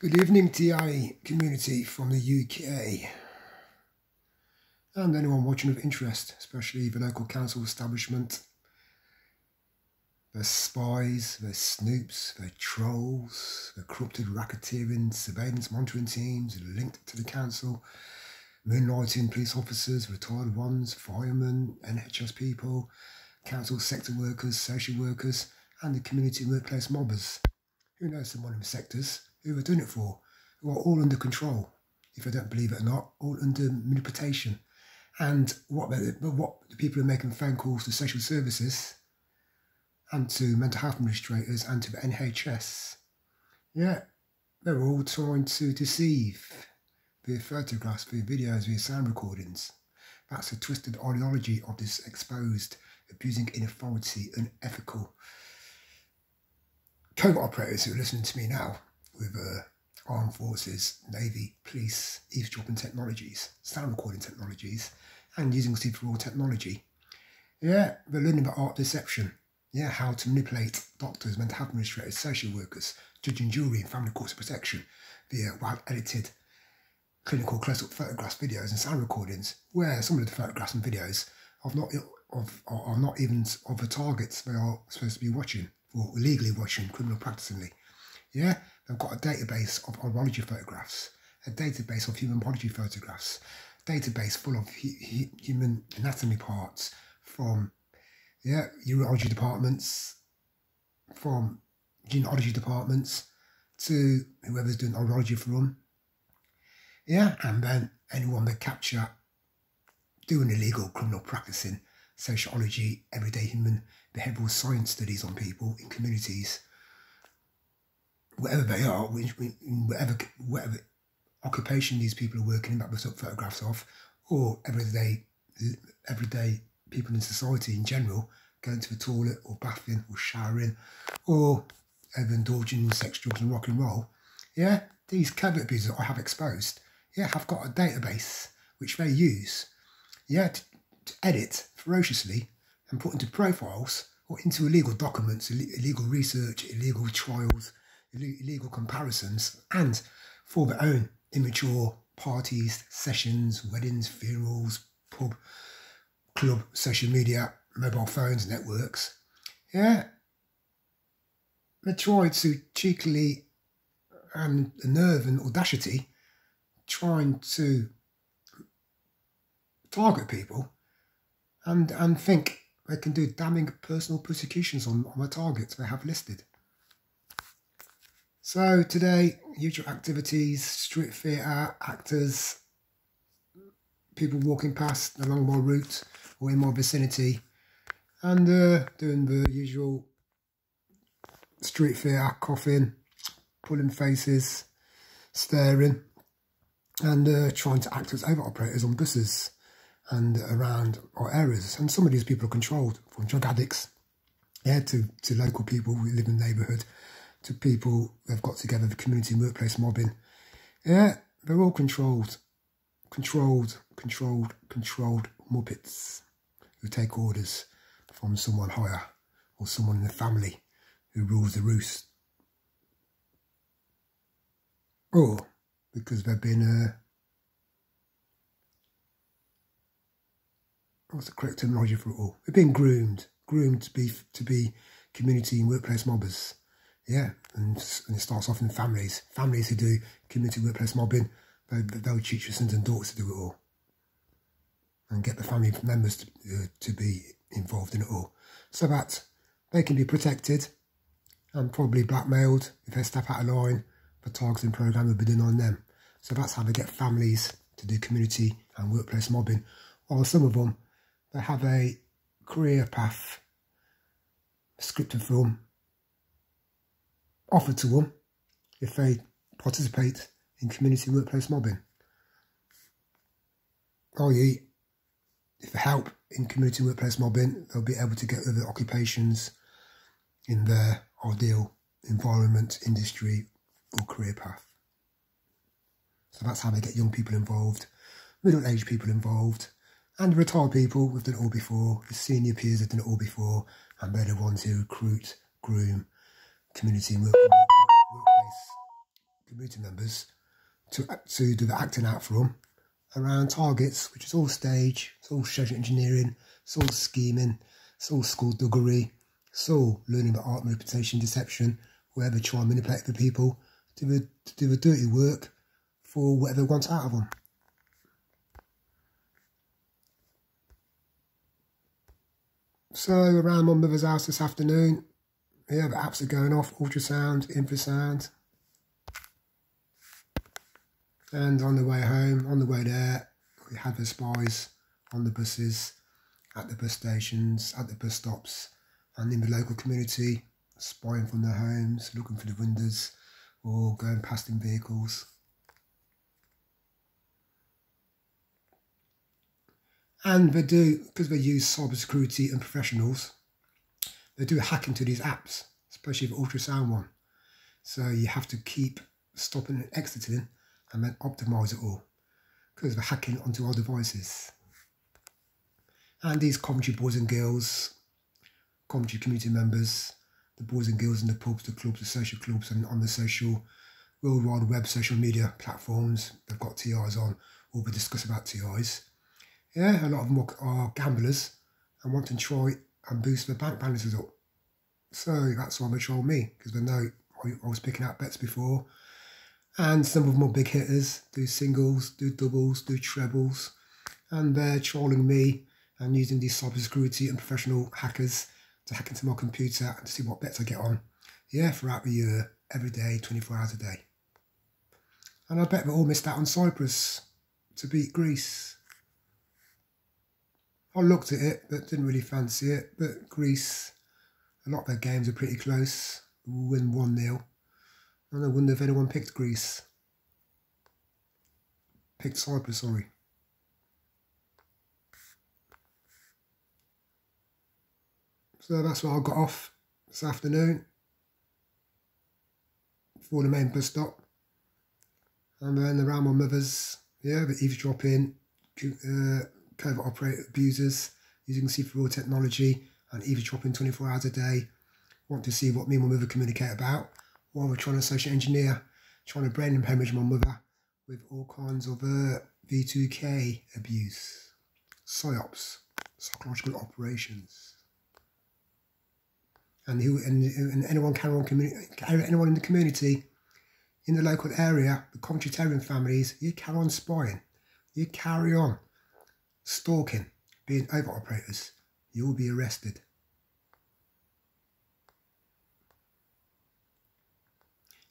Good evening, TI community from the UK, and anyone watching with interest, especially the local council establishment. They're spies, they're snoops, they're trolls, they're corrupted racketeering, surveillance monitoring teams linked to the council, moonlighting police officers, retired ones, firemen, NHS people, council sector workers, social workers, and the community workplace mobbers. Who knows some of them sectors? Who are doing it for? Who are all under control, if I don't believe it or not, all under manipulation. And what the people are making phone calls to social services and to mental health administrators and to the NHS. Yeah, they're all trying to deceive via photographs, via videos, via sound recordings. That's a twisted ideology of this exposed, abusing in authority, unethical covert operators who are listening to me now with armed forces, navy, police, eavesdropping technologies, sound recording technologies, and using see-through technology. Yeah, they're learning about art deception. Yeah, how to manipulate doctors, mental health administrators, social workers, judge and jury, and family courts of protection via well-edited clinical close-up photographs, videos, and sound recordings, where some of the photographs and videos are not even of the targets they are supposed to be watching, or illegally watching criminal practicingly. Yeah, they've got a database of urology photographs, a database of human body photographs, database full of human anatomy parts from urology departments, from gynecology departments, to whoever's doing urology for them. Yeah, and then anyone they capture doing illegal criminal practicing, sociology, everyday human behavioural science studies on people in communities, whatever they are, whatever occupation these people are working in that we took photographs of, or everyday people in society in general, going to the toilet or bathing or showering or ever indulging in sex, drugs and rock and roll. Yeah, these covert abusers I have exposed, yeah, have got a database which they use, yeah, to edit ferociously and put into profiles or into illegal documents, illegal research, illegal trials, illegal comparisons, and for their own immature parties, sessions, weddings, funerals, pub, club, social media, mobile phones, networks. Yeah, they try to cheekily and the nerve and audacity trying to target people and think they can do damning personal persecutions on the targets they have listed. So today, usual activities, street theatre, actors, people walking past along my route or in my vicinity, and doing the usual street theatre, coughing, pulling faces, staring, and trying to act as over operators on buses and around our areas. And some of these people are controlled, from drug addicts, yeah, to local people who live in the neighbourhood, to people they've got together, the community workplace mobbing. Yeah, they're all controlled muppets who take orders from someone higher or someone in the family who rules the roost. Or because they've been, what's the correct terminology for it all? They've been groomed to be community and workplace mobbers. Yeah, and it starts off in families who do community workplace mobbing. They'll teach your sons and daughters to do it all and get the family members to be involved in it all, so that they can be protected and probably blackmailed if they step out of line. The targeting program will be done on them. So that's how they get families to do community and workplace mobbing. While some of them, they have a career path scripted for them, offered to them if they participate in community workplace mobbing. i.e., if they help in community workplace mobbing, they'll be able to get other occupations in their ideal environment, industry or career path. So that's how they get young people involved, middle-aged people involved, and retired people who've done it all before, the senior peers have done it all before, and they're the ones who recruit, groom, community and workplace community members to do the acting out for them around targets, which is all stage, it's all social engineering, it's all scheming, it's all skullduggery, it's all learning about art, manipulation, deception, whoever try and manipulate the people to do the dirty work for whatever they want out of them. So around my mother's house this afternoon, yeah, the apps are going off, ultrasound, infrasound. And on the way home, on the way there, we had the spies on the buses, at the bus stations, at the bus stops, and in the local community, spying from their homes, looking for the windows, or going past in vehicles. And they do, because they use cybersecurity and professionals, they do hack into these apps, especially the ultrasound one. So you have to keep stopping and exiting and then optimise it all, because they're hacking onto our devices. And these Coventry boys and girls, Coventry community members, the boys and girls in the pubs, the clubs, the social clubs, and on the social, World Wide Web social media platforms, they've got TIs on, or we discuss about TIs. Yeah, a lot of them are gamblers and want to try and boost their bank balances up. So that's why they troll me, because they know I was picking out bets before. And some of them are big hitters, do singles, do doubles, do trebles. And they're trolling me and using these cybersecurity and professional hackers to hack into my computer and to see what bets I get on. Yeah, throughout the year, every day, 24 hours a day. And I bet they all missed out on Cyprus to beat Greece. I looked at it, but didn't really fancy it. But Greece, a lot of their games are pretty close. We win 1-0. And I wonder if anyone picked Greece. Picked Cyprus, sorry. So that's what I got off this afternoon for the main bus stop. And then around my mother's, yeah, the eavesdropping, covert operator abusers using C4 technology and eavesdropping 24 hours a day. Want to see what me and my mother communicate about, while we're trying to social engineer, trying to brain and hemorrhage my mother with all kinds of V2K abuse, psyops, psychological operations. And anyone anyone in the community, in the local area, the Coventry families, you carry on spying, you carry on stalking, being overt operators, you will be arrested.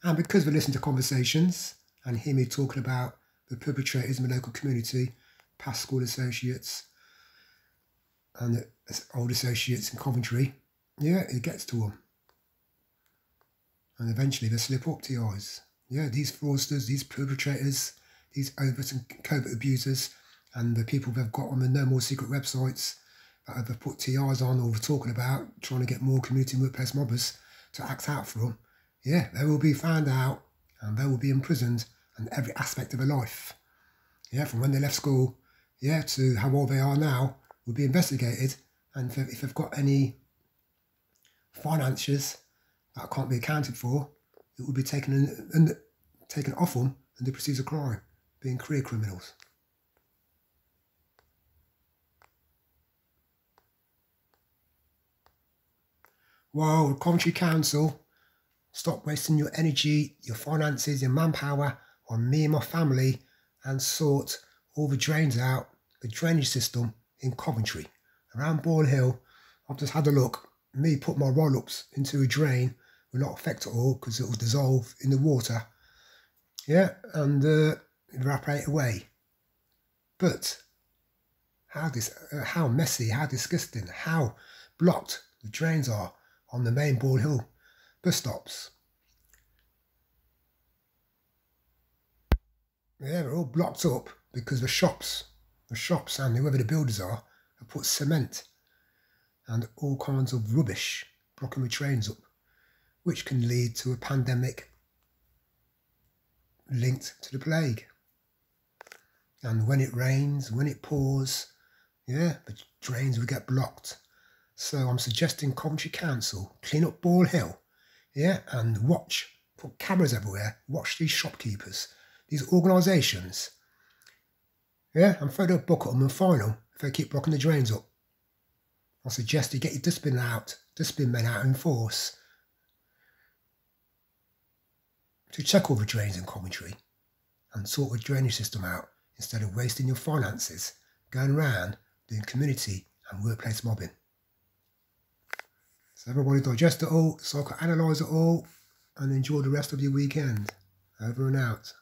And because we listen to conversations and hear me talking about the perpetrators in the local community, past school associates and the old associates in Coventry, yeah, it gets to them. And eventually they slip up TIs. Yeah, these fraudsters, these perpetrators, these overt and covert abusers, and the people they've got on the No More Secret websites that they've put TIs on or we're talking about, trying to get more community and workplace mobbers to act out for them. Yeah, they will be found out and they will be imprisoned in every aspect of their life. Yeah, from when they left school, yeah, to how old they are now, will be investigated. And if they've got any finances that can't be accounted for, it will be taken off them and they proceed a crime, being career criminals. While Coventry Council, stop wasting your energy, your finances, your manpower on me and my family and sort all the drains out, the drainage system in Coventry. Around Ball Hill, I've just had a look. Me put my roll-ups into a drain will not affect it all because it will dissolve in the water. Yeah, and evaporate away. But how messy, how disgusting, how blocked the drains are on the main Ball Hill bus stops. Yeah, they're all blocked up because the shops and whoever the builders are have put cement and all kinds of rubbish blocking the trains up, which can lead to a pandemic linked to the plague. And when it rains, when it pours, yeah, the drains will get blocked. So I'm suggesting Coventry Council clean up Ball Hill, yeah, and watch Put cameras everywhere. Watch these shopkeepers, these organisations. Yeah, and throw the book at them and fine them if they keep blocking the drains up. I suggest you get your discipline men out in force to check all the drains in Coventry and sort the drainage system out instead of wasting your finances going around doing community and workplace mobbing. So everybody digest it all, psychoanalyse it all, and enjoy the rest of your weekend. Over and out.